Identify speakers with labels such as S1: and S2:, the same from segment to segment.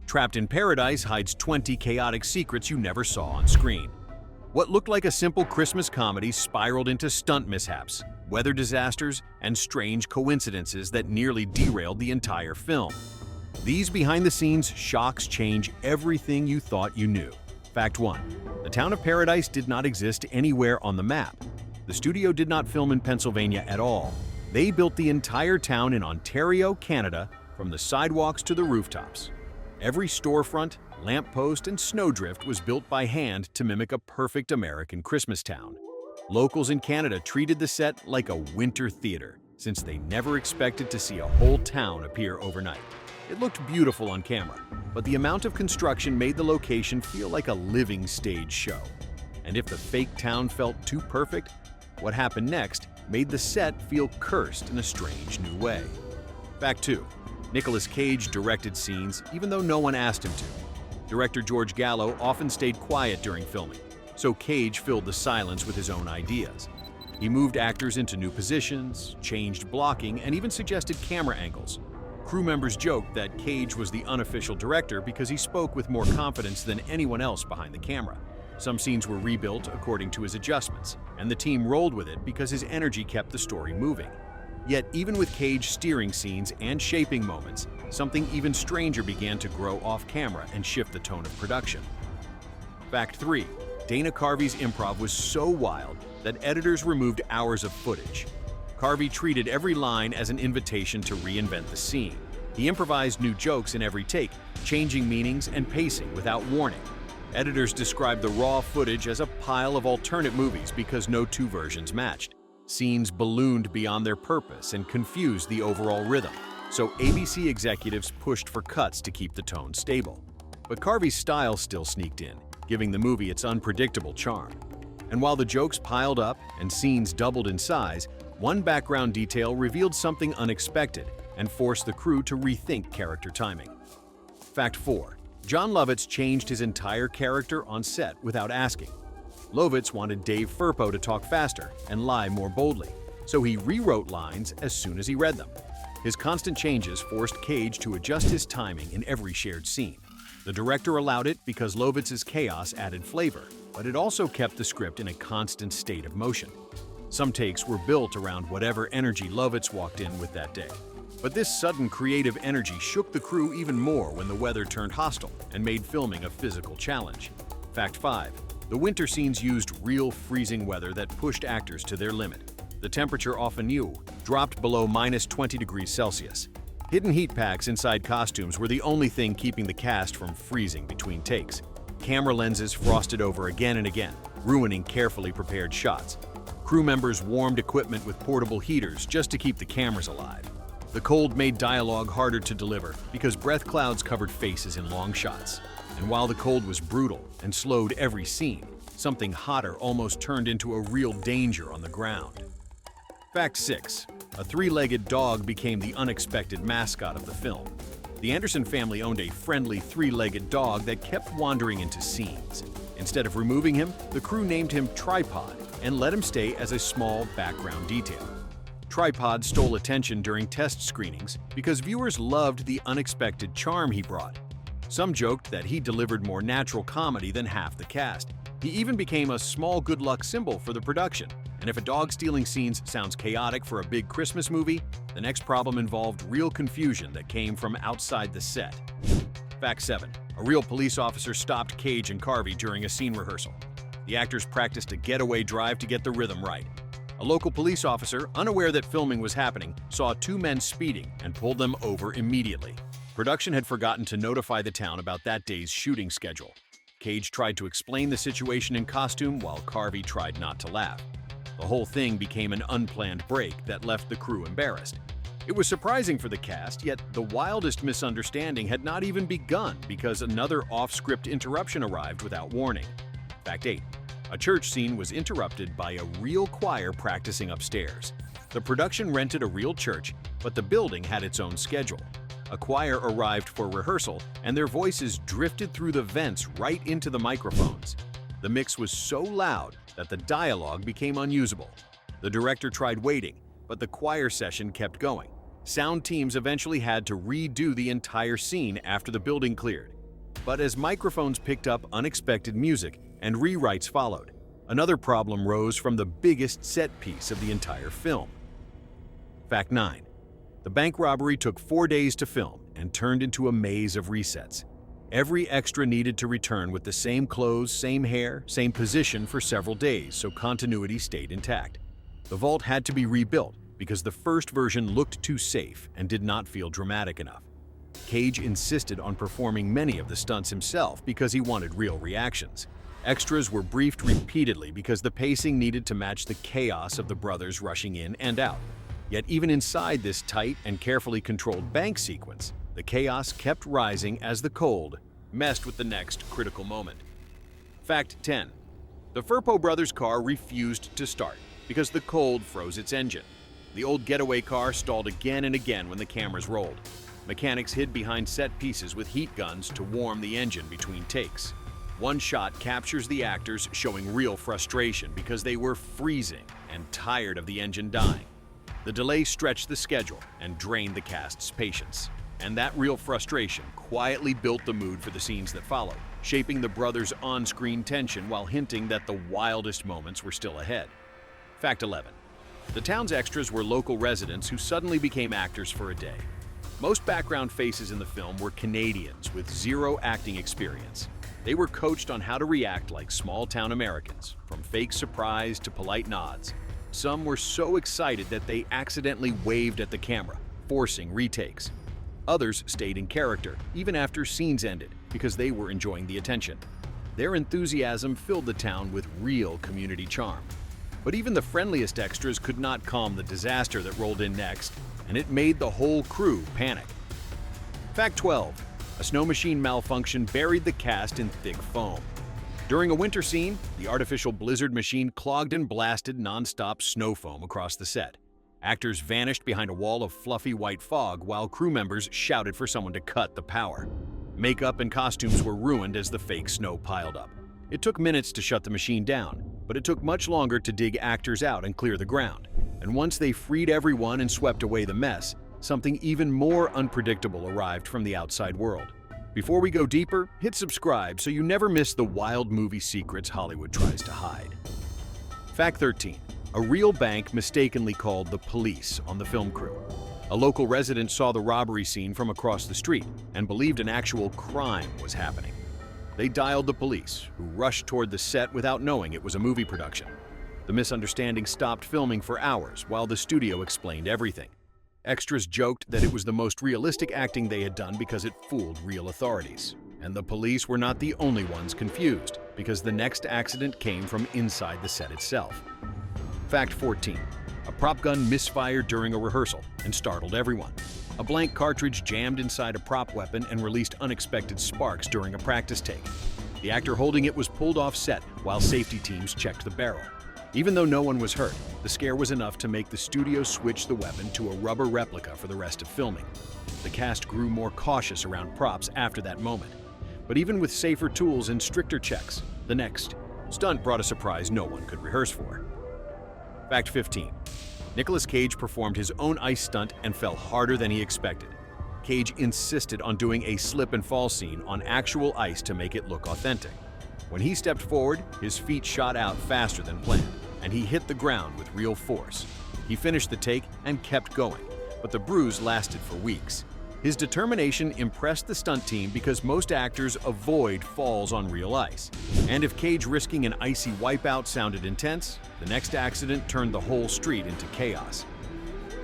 S1: Trapped in Paradise hides 20 chaotic secrets you never saw on screen. What looked like a simple Christmas comedy spiraled into stunt mishaps, weather disasters, and strange coincidences that nearly derailed the entire film. These behind-the-scenes shocks change everything you thought you knew. Fact 1. The town of Paradise did not exist anywhere on the map. The studio did not film in Pennsylvania at all. They built the entire town in Ontario, Canada, from the sidewalks to the rooftops. Every storefront, lamppost, and snowdrift was built by hand to mimic a perfect American Christmas town. Locals in Canada treated the set like a winter theater, since they never expected to see a whole town appear overnight. It looked beautiful on camera, but the amount of construction made the location feel like a living stage show. And if the fake town felt too perfect, what happened next made the set feel cursed in a strange new way. Fact 2. Nicolas Cage directed scenes even though no one asked him to. Director George Gallo often stayed quiet during filming, so Cage filled the silence with his own ideas. He moved actors into new positions, changed blocking, and even suggested camera angles. Crew members joked that Cage was the unofficial director because he spoke with more confidence than anyone else behind the camera. Some scenes were rebuilt according to his adjustments, and the team rolled with it because his energy kept the story moving. Yet even with Cage steering scenes and shaping moments, something even stranger began to grow off camera and shift the tone of production. Fact 3. Dana Carvey's improv was so wild that editors removed hours of footage. Carvey treated every line as an invitation to reinvent the scene. He improvised new jokes in every take, changing meanings and pacing without warning. Editors described the raw footage as a pile of alternate movies because no two versions matched. Scenes ballooned beyond their purpose and confused the overall rhythm, so ABC executives pushed for cuts to keep the tone stable. But Carvey's style still sneaked in, giving the movie its unpredictable charm. And while the jokes piled up and scenes doubled in size, one background detail revealed something unexpected and forced the crew to rethink character timing. Fact 4. Jon Lovitz changed his entire character on set without asking. Lovitz wanted Dave Firpo to talk faster and lie more boldly, so he rewrote lines as soon as he read them. His constant changes forced Cage to adjust his timing in every shared scene. The director allowed it because Lovitz's chaos added flavor, but it also kept the script in a constant state of motion. Some takes were built around whatever energy Lovitz walked in with that day. But this sudden creative energy shook the crew even more when the weather turned hostile and made filming a physical challenge. Fact 5. The winter scenes used real freezing weather that pushed actors to their limit. The temperature often dropped below -20°C. Hidden heat packs inside costumes were the only thing keeping the cast from freezing between takes. Camera lenses frosted over again and again, ruining carefully prepared shots. Crew members warmed equipment with portable heaters just to keep the cameras alive. The cold made dialogue harder to deliver because breath clouds covered faces in long shots. And while the cold was brutal and slowed every scene, something hotter almost turned into a real danger on the ground. Fact 6. A three-legged dog became the unexpected mascot of the film. The Anderson family owned a friendly three-legged dog that kept wandering into scenes. Instead of removing him, the crew named him Tripod and let him stay as a small background detail. Tripod stole attention during test screenings because viewers loved the unexpected charm he brought. Some joked that he delivered more natural comedy than half the cast. He even became a small good luck symbol for the production. And if a dog stealing scenes sounds chaotic for a big Christmas movie, the next problem involved real confusion that came from outside the set. Fact 7. A real police officer stopped Cage and Carvey during a scene rehearsal. The actors practiced a getaway drive to get the rhythm right. A local police officer, unaware that filming was happening, saw two men speeding and pulled them over immediately. Production had forgotten to notify the town about that day's shooting schedule. Cage tried to explain the situation in costume while Carvey tried not to laugh. The whole thing became an unplanned break that left the crew embarrassed. It was surprising for the cast, yet the wildest misunderstanding had not even begun because another off-script interruption arrived without warning. Fact 8. A church scene was interrupted by a real choir practicing upstairs. The production rented a real church, but the building had its own schedule. A choir arrived for rehearsal, and their voices drifted through the vents right into the microphones. The mix was so loud that the dialogue became unusable. The director tried waiting, but the choir session kept going. Sound teams eventually had to redo the entire scene after the building cleared, But as microphones picked up unexpected music and rewrites followed, another problem rose from the biggest set piece of the entire film. Fact 9. The bank robbery took 4 days to film and turned into a maze of resets. Every extra needed to return with the same clothes, same hair, same position for several days, so continuity stayed intact. The vault had to be rebuilt because the first version looked too safe and did not feel dramatic enough. Cage insisted on performing many of the stunts himself because he wanted real reactions. Extras were briefed repeatedly because the pacing needed to match the chaos of the brothers rushing in and out. Yet even inside this tight and carefully controlled bank sequence, the chaos kept rising as the cold messed with the next critical moment. Fact 10. The Firpo brothers' car refused to start because the cold froze its engine. The old getaway car stalled again and again when the cameras rolled. Mechanics hid behind set pieces with heat guns to warm the engine between takes. One shot captures the actors showing real frustration because they were freezing and tired of the engine dying. The delay stretched the schedule and drained the cast's patience. And that real frustration quietly built the mood for the scenes that followed, shaping the brothers' on-screen tension while hinting that the wildest moments were still ahead. Fact 11. The town's extras were local residents who suddenly became actors for a day. Most background faces in the film were Canadians with zero acting experience. They were coached on how to react like small-town Americans, from fake surprise to polite nods. Some were so excited that they accidentally waved at the camera, forcing retakes. Others stayed in character, even after scenes ended, because they were enjoying the attention. Their enthusiasm filled the town with real community charm. But even the friendliest extras could not calm the disaster that rolled in next, and it made the whole crew panic. Fact 12. A snow machine malfunction buried the cast in thick foam. During a winter scene, the artificial blizzard machine clogged and blasted non-stop snow foam across the set. Actors vanished behind a wall of fluffy white fog while crew members shouted for someone to cut the power. Makeup and costumes were ruined as the fake snow piled up. It took minutes to shut the machine down, but it took much longer to dig actors out and clear the ground. And once they freed everyone and swept away the mess, something even more unpredictable arrived from the outside world. Before we go deeper, hit subscribe so you never miss the wild movie secrets Hollywood tries to hide. Fact 13. A real bank mistakenly called the police on the film crew. A local resident saw the robbery scene from across the street and believed an actual crime was happening. They dialed the police, who rushed toward the set without knowing it was a movie production. The misunderstanding stopped filming for hours while the studio explained everything. Extras joked that it was the most realistic acting they had done because it fooled real authorities. And the police were not the only ones confused, because the next accident came from inside the set itself. Fact 14. A prop gun misfired during a rehearsal and startled everyone. A blank cartridge jammed inside a prop weapon and released unexpected sparks during a practice take. The actor holding it was pulled off set while safety teams checked the barrel. Even though no one was hurt, the scare was enough to make the studio switch the weapon to a rubber replica for the rest of filming. The cast grew more cautious around props after that moment. But even with safer tools and stricter checks, the next stunt brought a surprise no one could rehearse for. Fact 15. Nicolas Cage performed his own ice stunt and fell harder than he expected. Cage insisted on doing a slip and fall scene on actual ice to make it look authentic. When he stepped forward, his feet shot out faster than planned, and he hit the ground with real force. He finished the take and kept going, but the bruise lasted for weeks. His determination impressed the stunt team because most actors avoid falls on real ice. And if Cage risking an icy wipeout sounded intense, the next accident turned the whole street into chaos.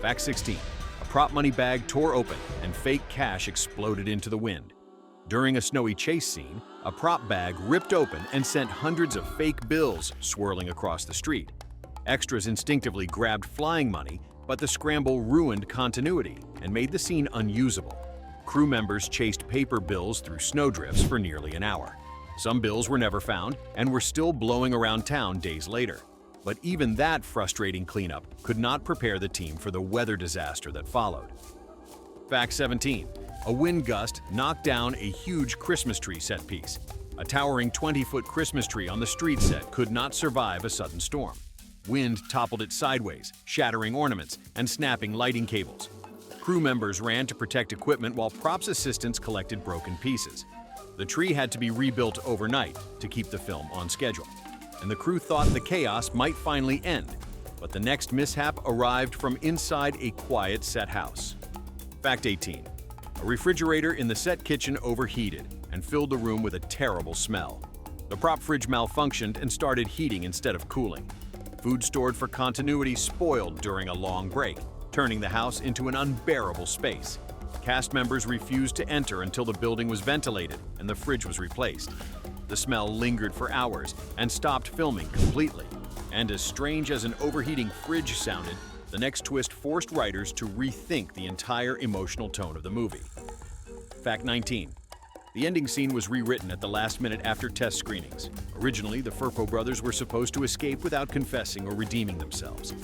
S1: Fact 16. A prop money bag tore open and fake cash exploded into the wind. During a snowy chase scene, a prop bag ripped open and sent hundreds of fake bills swirling across the street. Extras instinctively grabbed flying money, but the scramble ruined continuity and made the scene unusable. Crew members chased paper bills through snowdrifts for nearly an hour. Some bills were never found and were still blowing around town days later. But even that frustrating cleanup could not prepare the team for the weather disaster that followed. Fact 17. A wind gust knocked down a huge Christmas tree set piece. A towering 20-foot Christmas tree on the street set could not survive a sudden storm. Wind toppled it sideways, shattering ornaments and snapping lighting cables. Crew members ran to protect equipment while props assistants collected broken pieces. The tree had to be rebuilt overnight to keep the film on schedule, and the crew thought the chaos might finally end, but the next mishap arrived from inside a quiet set house. Fact 18. A refrigerator in the set kitchen overheated and filled the room with a terrible smell. The prop fridge malfunctioned and started heating instead of cooling. Food stored for continuity spoiled during a long break, turning the house into an unbearable space. Cast members refused to enter until the building was ventilated and the fridge was replaced. The smell lingered for hours and stopped filming completely. And as strange as an overheating fridge sounded, the next twist forced writers to rethink the entire emotional tone of the movie. Fact 19. The ending scene was rewritten at the last minute after test screenings. Originally, the Firpo brothers were supposed to escape without confessing or redeeming themselves.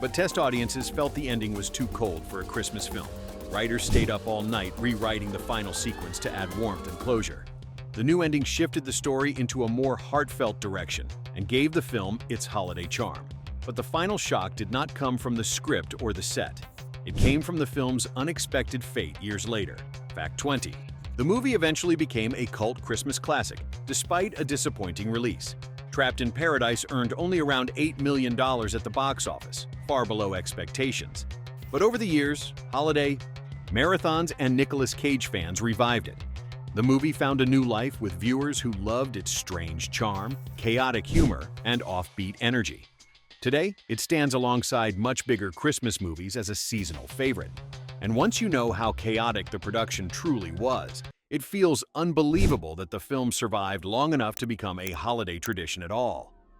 S1: But test audiences felt the ending was too cold for a Christmas film. Writers stayed up all night rewriting the final sequence to add warmth and closure. The new ending shifted the story into a more heartfelt direction and gave the film its holiday charm. But the final shock did not come from the script or the set. It came from the film's unexpected fate years later. Fact 20. The movie eventually became a cult Christmas classic, despite a disappointing release. Trapped in Paradise earned only around $8 million at the box office, far below expectations. But over the years, holiday, marathons, and Nicolas Cage fans revived it. The movie found a new life with viewers who loved its strange charm, chaotic humor, and offbeat energy. Today, it stands alongside much bigger Christmas movies as a seasonal favorite. And once you know how chaotic the production truly was, it feels unbelievable that the film survived long enough to become a holiday tradition at all.